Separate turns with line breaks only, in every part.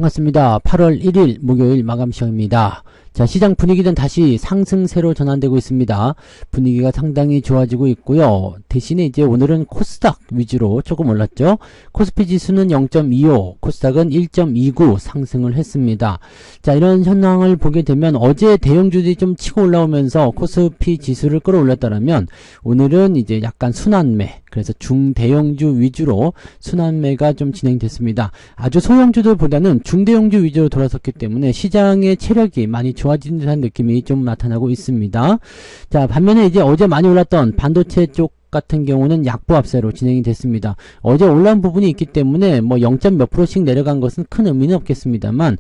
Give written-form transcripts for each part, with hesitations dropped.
반갑습니다. 8월 1일 목요일 마감 시간입니다. 자, 시장 분위기는 다시 상승세로 전환되고 있습니다. 분위기가 상당히 좋아지고 있고요. 대신에 이제 오늘은 코스닥 위주로 조금 올랐죠. 코스피 지수는 0.25, 코스닥은 1.29 상승을 했습니다. 자, 이런 현황을 보게 되면 어제 대형주들이 좀 치고 올라오면서 코스피 지수를 끌어올렸다면 오늘은 이제 약간 순환매, 그래서 중대형주 위주로 순환매가 좀 진행됐습니다. 아주 소형주들보다는 중대형주 위주로 돌아섰기 때문에 시장의 체력이 많이 좋아진 듯한 느낌이 좀 나타나고 있습니다. 자, 반면에 이제 어제 많이 올랐던 반도체 쪽 같은 경우는 약보합세로 진행이 됐습니다. 어제 올라온 부분이 있기 때문에 뭐 0. 몇 %씩 내려간 것은 큰 의미는 없겠습니다만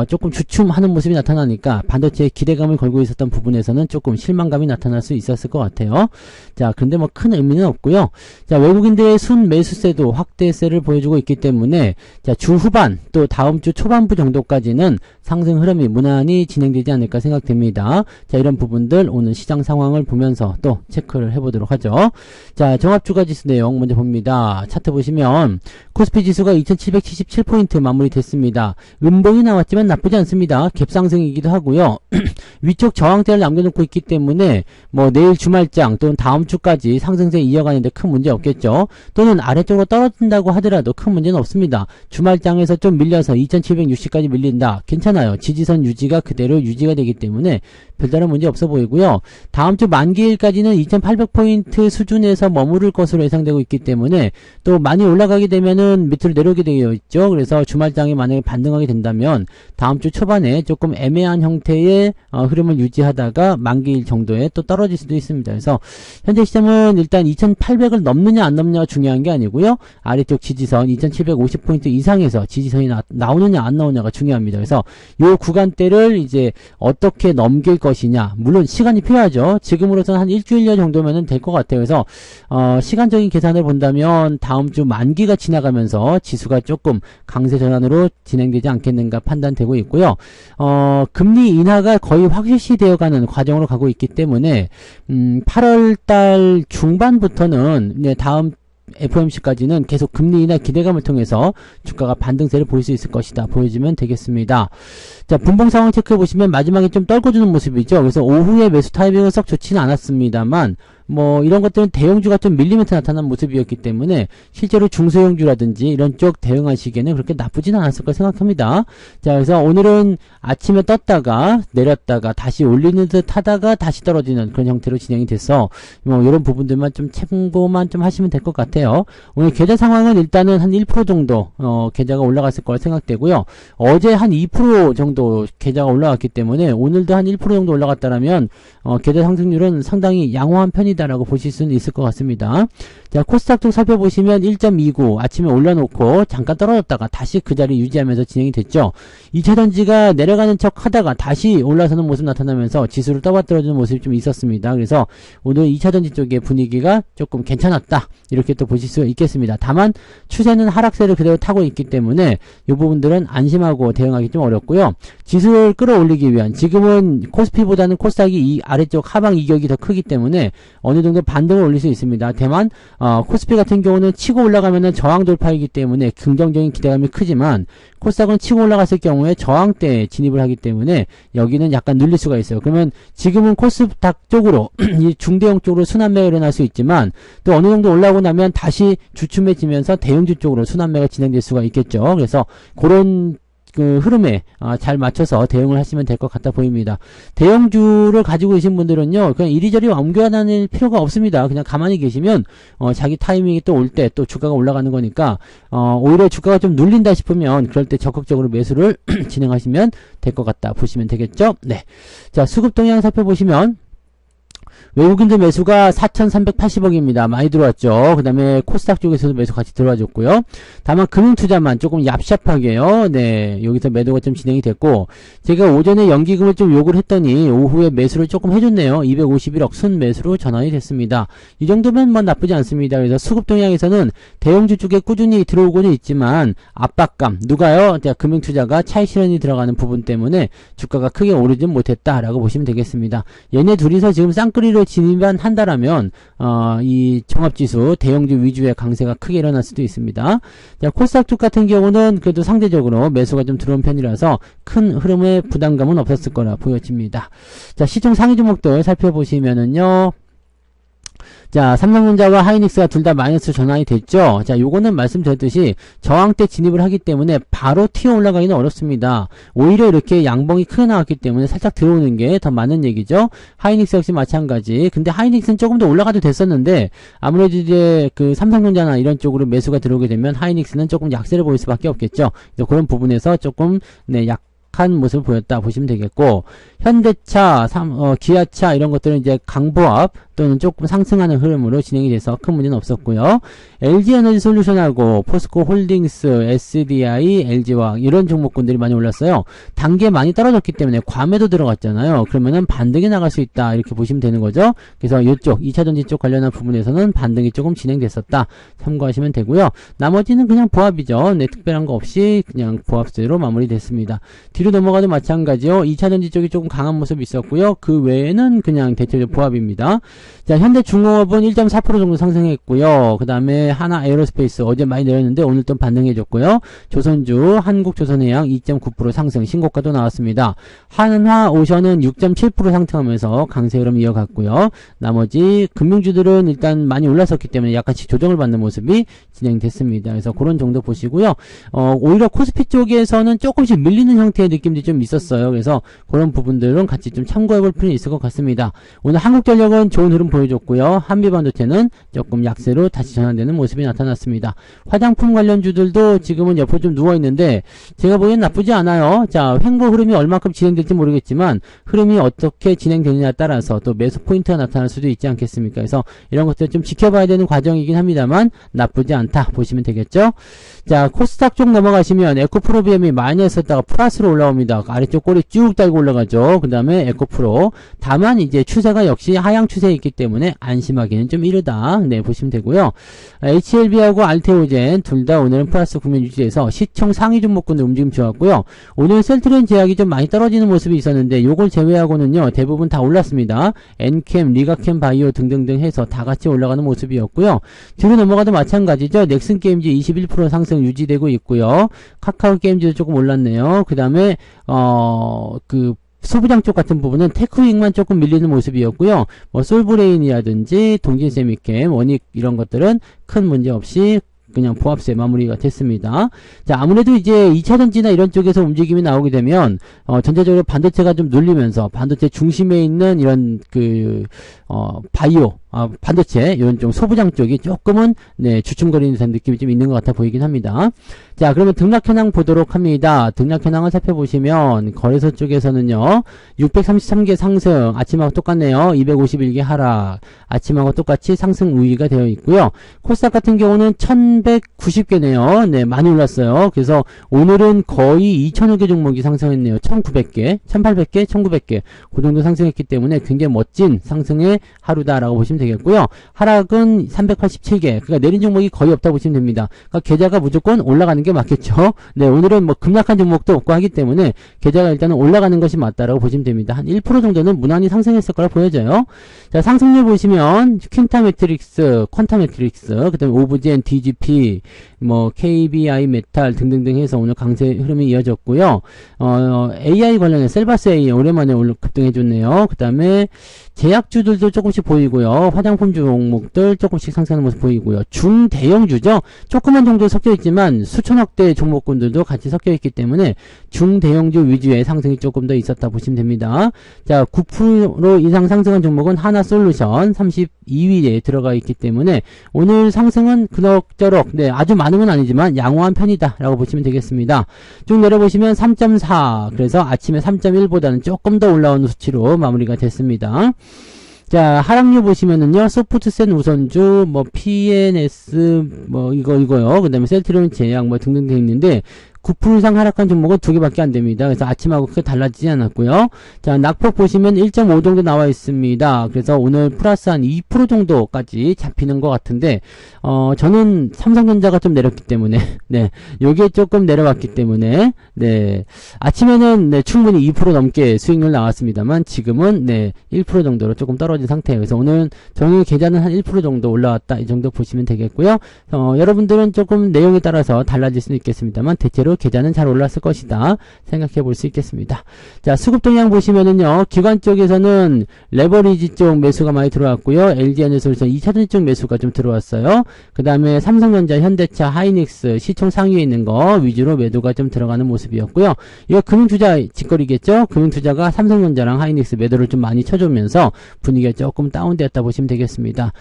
조금 주춤하는 모습이 나타나니까 반도체에 기대감을 걸고 있었던 부분에서는 조금 실망감이 나타날 수 있었을 것 같아요. 자, 근데 뭐 큰 의미는 없고요. 자, 외국인들의 순 매수세도 확대세를 보여주고 있기 때문에 자, 주 후반 또 다음 주 초반부 정도까지는 상승 흐름이 무난히 진행되지 않을까 생각됩니다. 자, 이런 부분들 오늘 시장 상황을 보면서 또 체크를 해보도록 하죠. 자, 종합주가지수 내용 먼저 봅니다. 차트 보시면 코스피 지수가 2777포인트 마무리됐습니다. 음봉이 나왔지만 나쁘지 않습니다. 갭상승이기도 하고요. 위쪽 저항대를 남겨놓고 있기 때문에 뭐 내일 주말장 또는 다음 주까지 상승세 이어가는데 큰 문제 없겠죠. 또는 아래쪽으로 떨어진다고 하더라도 큰 문제는 없습니다. 주말장에서 좀 밀려서 2760까지 밀린다. 괜찮아요. 지지선 유지가 그대로 유지가 되기 때문에 별다른 문제 없어 보이고요. 다음 주 만기일까지는 2800포인트 수준에서 머무를 것으로 예상되고 있기 때문에 또 많이 올라가게 되면은 밑으로 내려오게 되어 있죠. 그래서 주말장이 만약에 반등하게 된다면 다음 주 초반에 조금 애매한 형태의 흐름을 유지하다가 만기일 정도에 또 떨어질 수도 있습니다. 그래서 현재 시점은 일단 2800을 넘느냐 안 넘느냐가 중요한 게 아니고요. 아래쪽 지지선 2750포인트 이상에서 지지선이 나오느냐 안 나오느냐가 중요합니다. 그래서 요 구간대를 이제 어떻게 넘길 것이냐, 물론 시간이 필요하죠. 지금으로서는 한 일주일여 정도면 될 것 같아요. 그래서 시간적인 계산을 본다면 다음 주 만기가 지나가면서 지수가 조금 강세 전환으로 진행되지 않겠는가 판단되고 있고요. 금리 인하가 거의 확실시 되어가는 과정으로 가고 있기 때문에 8월달 중반부터는 다음 FOMC까지는 계속 금리 인하 기대감을 통해서 주가가 반등세를 보일 수 있을 것이다 보여지면 되겠습니다. 자, 분봉 상황 체크해 보시면 마지막에 좀 떨궈주는 모습이죠. 그래서 오후에 매수 타이밍은 썩 좋지는 않았습니다만 뭐 이런 것들은 대형주가 좀 밀리면서 나타난 모습이었기 때문에 실제로 중소형주라든지 이런 쪽 대응하시기에는 그렇게 나쁘진 않았을 거 생각합니다. 자, 그래서 오늘은 아침에 떴다가 내렸다가 다시 올리는 듯 하다가 다시 떨어지는 그런 형태로 진행이 돼서 뭐 이런 부분들만 좀 참고만 좀 하시면 될 것 같아요. 오늘 계좌 상황은 일단은 한 1% 정도 계좌가 올라갔을 거라 생각되고요. 어제 한 2% 정도 계좌가 올라갔기 때문에 오늘도 한 1% 정도 올라갔다라면 계좌 상승률은 상당히 양호한 편이다 라고 보실 수는 있을 것 같습니다. 자, 코스닥 쪽 살펴보시면 1.29 아침에 올려놓고 잠깐 떨어졌다가 다시 그 자리 유지하면서 진행이 됐죠. 2차전지가 내려가는 척 하다가 다시 올라서는 모습 나타나면서 지수를 떠받들어주는 모습이 좀 있었습니다. 그래서 오늘 2차전지 쪽의 분위기가 조금 괜찮았다 이렇게 또 보실 수 있겠습니다. 다만 추세는 하락세를 그대로 타고 있기 때문에 이 부분들은 안심하고 대응하기 좀 어렵고요. 지수를 끌어올리기 위한 지금은 코스피보다는 코스닥이 이 아래쪽 하방 이격이 더 크기 때문에 어느 정도 반등을 올릴 수 있습니다. 다만 코스피 같은 경우는 치고 올라가면은 저항 돌파이기 때문에 긍정적인 기대감이 크지만 코스닥은 치고 올라갔을 경우에 저항대에 진입을 하기 때문에 여기는 약간 눌릴 수가 있어요. 그러면 지금은 코스닥 쪽으로 이 중대형 쪽으로 순환매가 일어날 수 있지만 또 어느 정도 올라오고 나면 다시 주춤해지면서 대형주 쪽으로 순환매가 진행될 수가 있겠죠. 그래서 그런 그 흐름에 잘 맞춰서 대응을 하시면 될 것 같아 보입니다. 대형주를 가지고 계신 분들은요, 그냥 이리저리 옮겨 다닐 필요가 없습니다. 그냥 가만히 계시면 자기 타이밍이 또 올 때 또 주가가 올라가는 거니까 오히려 주가가 좀 눌린다 싶으면 그럴 때 적극적으로 매수를 진행하시면 될 것 같다 보시면 되겠죠. 네. 자, 수급 동향 살펴보시면 외국인들 매수가 4,380억입니다. 많이 들어왔죠. 그 다음에 코스닥 쪽에서도 매수 같이 들어와줬고요. 다만 금융투자만 조금 얍삽하게요. 네, 여기서 매도가 좀 진행이 됐고 제가 오전에 연기금을 좀 요구를 했더니 오후에 매수를 조금 해줬네요. 251억 순 매수로 전환이 됐습니다. 이 정도면 뭐 나쁘지 않습니다. 그래서 수급 동향에서는 대형주 쪽에 꾸준히 들어오고는 있지만 압박감, 누가요? 금융투자가 차익 실현이 들어가는 부분 때문에 주가가 크게 오르진 못했다라고 보시면 되겠습니다. 얘네 둘이서 지금 쌍끌이를 8위로 진입만 한다라면 이 종합지수 대형주 위주의 강세가 크게 일어날 수도 있습니다. 자, 코스닥 쪽 같은 경우는 그래도 상대적으로 매수가 좀 들어온 편이라서 큰 흐름의 부담감은 없었을 거라 보여집니다. 자, 시총 상위 종목들 살펴보시면은요. 자, 삼성전자와 하이닉스가 둘 다 마이너스 전환이 됐죠. 자, 요거는 말씀드렸듯이 저항대 진입을 하기 때문에 바로 튀어 올라가기는 어렵습니다. 오히려 이렇게 양봉이 크게 나왔기 때문에 살짝 들어오는 게 더 많은 얘기죠. 하이닉스 역시 마찬가지. 근데 하이닉스는 조금 더 올라가도 됐었는데 아무래도 이제 그 삼성전자나 이런 쪽으로 매수가 들어오게 되면 하이닉스는 조금 약세를 보일 수밖에 없겠죠. 그래서 그런 부분에서 조금 약한 모습을 보였다 보시면 되겠고, 현대차, 기아차 이런 것들은 이제 강보합 또는 조금 상승하는 흐름으로 진행이 돼서 큰 문제는 없었고요. LG에너지솔루션하고 포스코홀딩스, SDI, LG화학 이런 종목군들이 많이 올랐어요. 단계 많이 떨어졌기 때문에 과매도 들어갔잖아요. 그러면은 반등이 나갈 수 있다 이렇게 보시면 되는 거죠. 그래서 이쪽 2차전지 쪽 관련한 부분에서는 반등이 조금 진행됐었다 참고하시면 되고요. 나머지는 그냥 보합이죠. 네, 특별한 거 없이 그냥 보합세로 마무리됐습니다. 뒤로 넘어가도 마찬가지요. 2차전지 쪽이 조금 강한 모습이 있었고요. 그 외에는 그냥 대체적 보합입니다. 자, 현대중공업은 1.4% 정도 상승했고요. 그 다음에 하나 에어로스페이스 어제 많이 내렸는데 오늘 또 반등해줬고요. 조선주, 한국조선해양 2.9% 상승, 신고가도 나왔습니다. 한화오션은 6.7% 상승하면서 강세 흐름 이어갔고요. 나머지 금융주들은 일단 많이 올랐었기 때문에 약간씩 조정을 받는 모습이 진행됐습니다. 그래서 그런 정도 보시고요. 오히려 코스피 쪽에서는 조금씩 밀리는 형태의 느낌도 좀 있었어요. 그래서 그런 부분들은 같이 좀 참고해볼 필요는 있을 것 같습니다. 오늘 한국전력은 좋은 흐름 보여줬고요. 한미반도체는 조금 약세로 다시 전환되는 모습이 나타났습니다. 화장품 관련주들도 지금은 옆으로 좀 누워있는데 제가 보기엔 나쁘지 않아요. 자, 횡보 흐름이 얼마큼 진행될지 모르겠지만 흐름이 어떻게 진행되느냐에 따라서 또 매수 포인트가 나타날 수도 있지 않겠습니까? 그래서 이런 것들 좀 지켜봐야 되는 과정이긴 합니다만 나쁘지 않다 보시면 되겠죠. 자, 코스닥 쪽 넘어가시면 에코프로비엠이 마이너스였다가 플러스로 올라옵니다. 아래쪽 꼬리 쭉 달고 올라가죠. 그 다음에 에코프로. 다만 이제 추세가 역시 하향 추세에 있기 때문에 안심하기는 좀 이르다. 네, 보시면 되고요. HLB하고 알테오젠 둘 다 오늘은 플러스 국면 유지해서 시총 상위 종목군들 움직임 좋았고요. 오늘 셀트리온 제약이 좀 많이 떨어지는 모습이 있었는데 요걸 제외하고는요 대부분 다 올랐습니다. 엔캠, 리가캠 바이오 등등등 해서 다 같이 올라가는 모습이었고요. 뒤로 넘어가도 마찬가지죠. 넥슨 게임즈 21% 상승 유지되고 있고요. 카카오 게임즈도 조금 올랐네요. 그 다음에 소부장 쪽 같은 부분은 테크윙만 조금 밀리는 모습이었고요. 뭐 솔브레인이라든지 동진세미캠, 원익 이런 것들은 큰 문제 없이 그냥 보합세 마무리가 됐습니다. 자, 아무래도 이제 2차전지나 이런 쪽에서 움직임이 나오게 되면 전체적으로 반도체가 좀 눌리면서 반도체 중심에 있는 이런 바이오, 반도체 이런 좀 소부장 쪽이 조금은 주춤거리는 듯한 느낌이 좀 있는 것 같아 보이긴 합니다. 자, 그러면 등락 현황 보도록 합니다. 등락 현황을 살펴보시면 거래소 쪽에서는요 633개 상승, 아침하고 똑같네요. 251개 하락, 아침하고 똑같이 상승 우위가 되어 있고요. 코스닥 같은 경우는 1190개네요. 네, 많이 올랐어요. 그래서 오늘은 거의 2000여 개 종목이 상승했네요. 1900개, 1800개, 1900개 그 정도 상승했기 때문에 굉장히 멋진 상승의 하루다라고 보시면 되겠고요. 하락은 387개, 그러니까 내린 종목이 거의 없다 보시면 됩니다. 그러니까 계좌가 무조건 올라가는 게 맞겠죠. 네, 오늘은 뭐 급락한 종목도 없고 하기 때문에 계좌가 일단은 올라가는 것이 맞다라고 보시면 됩니다. 한 1% 정도는 무난히 상승했을 거라 보여져요. 자, 상승률 보시면 퀸타매트릭스, 퀀타매트릭스, 그 다음에 오브젠, DGP, 뭐 KBI 메탈 등등등 해서 오늘 강세 흐름이 이어졌고요. AI 관련해 셀바스 AI 오랜만에 급등해줬네요. 그 다음에 제약주들도 조금씩 보이고요. 화장품 종목들 조금씩 상승하는 모습 보이고요. 중대형주죠. 조그만 정도 섞여있지만 수천억대 종목군들도 같이 섞여있기 때문에 중대형주 위주의 상승이 조금 더 있었다 보시면 됩니다. 자, 9% 이상 상승한 종목은 하나솔루션 32위에 들어가 있기 때문에 오늘 상승은 그럭저럭 아주 많은 건 아니지만 양호한 편이다 라고 보시면 되겠습니다. 쭉 내려보시면 3.4, 그래서 아침에 3.1보다는 조금 더 올라오는 수치로 마무리가 됐습니다. 자, 하락률 보시면은요, 소프트센 우선주, 뭐, PNS, 뭐, 이거요. 그 다음에 셀트리온 제약, 뭐, 등등등 있는데, 9% 이상 하락한 종목은 2개밖에 안 됩니다. 그래서 아침하고 크게 달라지지 않았고요. 자, 낙폭 보시면 1.5 정도 나와 있습니다. 그래서 오늘 플러스 한 2% 정도까지 잡히는 것 같은데, 저는 삼성전자가 좀 내렸기 때문에, 네, 요게 조금 내려왔기 때문에, 네, 아침에는 네, 충분히 2% 넘게 수익률 나왔습니다만, 지금은 네, 1% 정도로 조금 떨어진 상태예요. 그래서 오늘 저는 계좌는 한 1% 정도 올라왔다, 이 정도 보시면 되겠고요. 여러분들은 조금 내용에 따라서 달라질 수는 있겠습니다만, 대체로 계좌는 잘 올랐을 것이다 생각해 볼 수 있겠습니다. 자, 수급 동향 보시면은요, 기관 쪽에서는 레버리지 쪽 매수가 많이 들어왔고요. LG에너지솔루션 2차전지 쪽 매수가 좀 들어왔어요. 그 다음에 삼성전자, 현대차, 하이닉스 시총 상위에 있는 거 위주로 매도가 좀 들어가는 모습이었고요. 이거 금융투자 직거래겠죠? 금융투자가 삼성전자랑 하이닉스 매도를 좀 많이 쳐주면서 분위기가 조금 다운되었다 보시면 되겠습니다.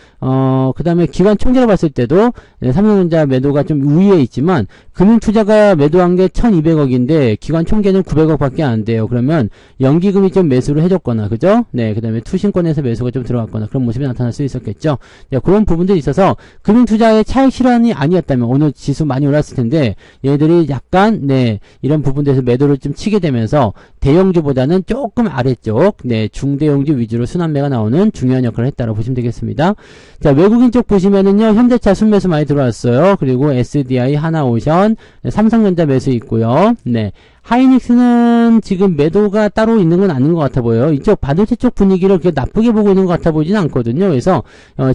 그 다음에 기관 총계로 봤을 때도 네, 삼성전자 매도가 좀 우위에 있지만 금융투자가 매도한 게 1200억인데 기관 총계는 900억 밖에 안 돼요. 그러면 연기금이 좀 매수를 해줬거나, 그죠? 네, 그 다음에 투신권에서 매수가 좀 들어갔거나 그런 모습이 나타날 수 있었겠죠. 네, 그런 부분들이 있어서 금융투자의 차익 실현이 아니었다면 오늘 지수 많이 올랐을 텐데 얘들이 약간 네, 이런 부분들에서 매도를 좀 치게 되면서 대형주보다는 조금 아래쪽 네, 중대형주 위주로 순환매가 나오는 중요한 역할을 했다고 보시면 되겠습니다. 자, 외국인 쪽 보시면은요, 현대차 순매수 많이 들어왔어요. 그리고 SDI, 하나오션, 삼성전자 매수 있고요. 네. 하이닉스는 지금 매도가 따로 있는 건 아닌 것 같아 보여요. 이쪽 반도체 쪽 분위기를 그렇게 나쁘게 보고 있는 것 같아 보이진 않거든요. 그래서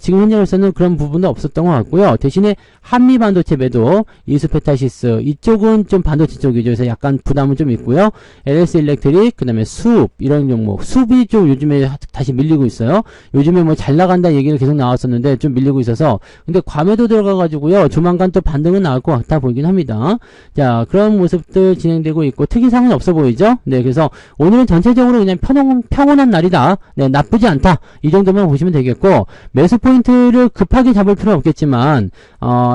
지금 현재로서는 그런 부분도 없었던 것 같고요. 대신에 한미 반도체 매도, 이수페타시스 이쪽은 좀 반도체 쪽이죠. 그래서 약간 부담은 좀 있고요. LS 일렉트릭, 그 다음에 수읍 이런 종목, 수읍이 좀 요즘에 다시 밀리고 있어요. 요즘에 뭐 잘 나간다 얘기를 계속 나왔었는데 좀 밀리고 있어서, 근데 과매도 들어가가지고요, 조만간 또 반등은 나올 것 같아 보이긴 합니다. 자, 그런 모습들 진행되고 있고 특이사항은 없어 보이죠? 네, 그래서 오늘은 전체적으로 그냥 평온한 날이다. 네, 나쁘지 않다. 이 정도만 보시면 되겠고, 매수 포인트를 급하게 잡을 필요는 없겠지만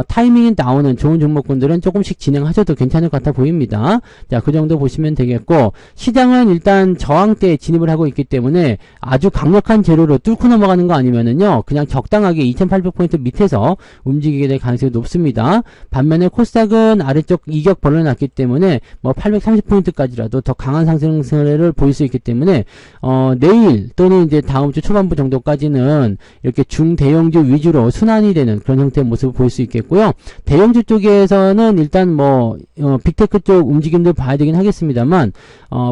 타이밍이 나오는 좋은 종목군들은 조금씩 진행하셔도 괜찮을 것 같아 보입니다. 자, 그 정도 보시면 되겠고, 시장은 일단 저항대에 진입을 하고 있기 때문에 아주 강력한 재료로 뚫고 넘어가는 거 아니면은요, 그냥 적당하게 2800포인트 밑에서 움직이게 될 가능성이 높습니다. 반면에 코스닥은 아래쪽 이격 벌려놨기 때문에 뭐 830포인트까지라도 더 강한 상승세를 보일 수 있기 때문에 내일 또는 이제 다음 주 초반부 정도까지는 이렇게 중대형주 위주로 순환이 되는 그런 형태의 모습을 보일 수 있겠고요. 대형주 쪽에서는 일단 뭐 빅테크 쪽 움직임들 봐야 되긴 하겠습니다만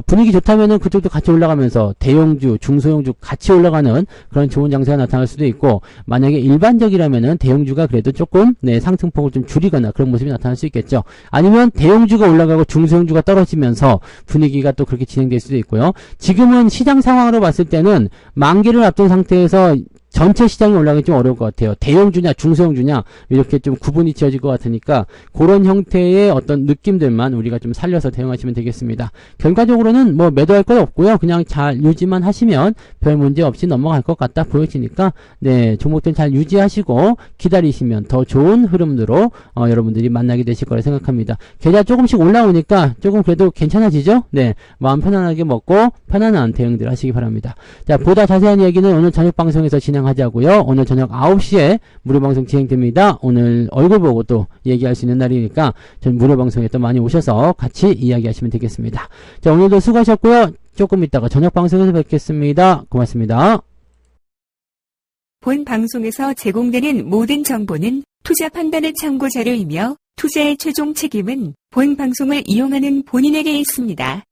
분위기 좋다면은 그쪽도 같이 올라가면서 대형주, 중소형주 같이 올라가는 그런 좋은 장세가 나타날 수도 있고, 만약에 일반적이라면은 대형주가 그래도 조금 네, 상승폭을 좀 줄이거나 그런 모습이 나타날 수 있겠죠. 아니면 대형주가 올라가고 중소형주가 떨어지면서 분위기가 또 그렇게 진행될 수도 있고요. 지금은 시장 상황으로 봤을 때는 만기를 앞둔 상태에서 전체 시장이 올라가기 좀 어려울 것 같아요. 대형주냐 중소형주냐 이렇게 좀 구분이 지어질 것 같으니까 그런 형태의 어떤 느낌들만 우리가 좀 살려서 대응하시면 되겠습니다. 결과적으로는 뭐 매도할 건 없고요. 그냥 잘 유지만 하시면 별 문제 없이 넘어갈 것 같다 보여지니까 네, 종목들 잘 유지하시고 기다리시면 더 좋은 흐름으로 여러분들이 만나게 되실 거라 생각합니다. 계좌 조금씩 올라오니까 조금 그래도 괜찮아지죠? 네, 마음 편안하게 먹고 편안한 대응들 하시기 바랍니다. 자, 보다 자세한 이야기는 오늘 저녁 방송에서 진행하자고요. 오늘 저녁 9시에 무료방송 진행됩니다. 오늘 얼굴 보고 또 얘기할 수 있는 날이니까 전 무료방송에 또 많이 오셔서 같이 이야기하시면 되겠습니다. 자, 오늘도 수고하셨고요. 조금 있다가 저녁 방송에서 뵙겠습니다. 고맙습니다.
본 방송에서 제공되는 모든 정보는 투자 판단의 참고 자료이며 투자의 최종 책임은 본 방송을 이용하는 본인에게 있습니다.